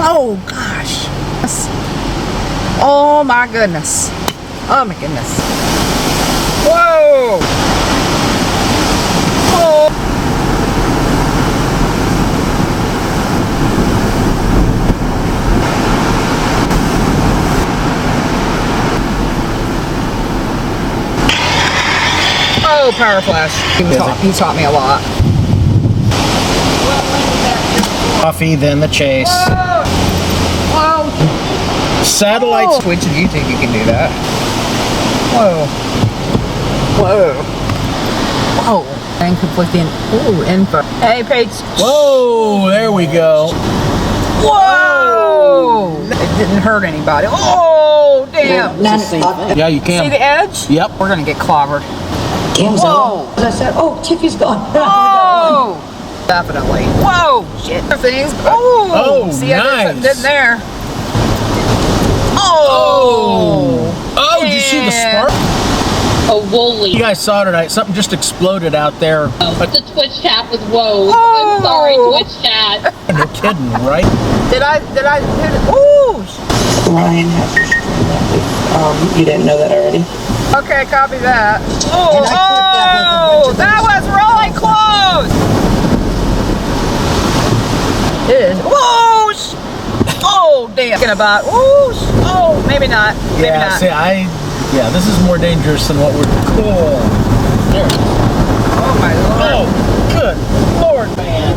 Oh gosh. Oh my goodness. Oh my goodness. Whoa. Oh. Oh, power flash. He taught me a lot. Coffee, then the chase. Whoa. Whoa. Satellites. Oh. Twitch, do you think you can do that? Whoa. Whoa. Whoa. And conflicting info. Hey, Paige. Whoa, there we go. Whoa. It didn't hurt anybody. Oh, damn. Yeah, you can. See the edge? Yep. We're going to get clobbered. Whoa. As I said, oh, Tiffy's gone. Whoa. Definitely. Whoa. Shit. Things. Oh, see, I nice. did there. Oh. Oh, did you see the spark? Oh, woolly. You guys saw tonight, something just exploded out there. The Twitch chat was whoa. Oh. I'm sorry, Twitch chat. No kidding, right? Did I hit it? Ooh. Ryan has your stream. You didn't know that already? Okay, copy that. Oh, that was really close. It is. Whoa. Oh, damn. Thinking about. Oh, maybe not. Maybe Yeah, not. see, yeah, this is more dangerous than what we're. Cool. There. Oh, my Lord. Oh, good Lord, man.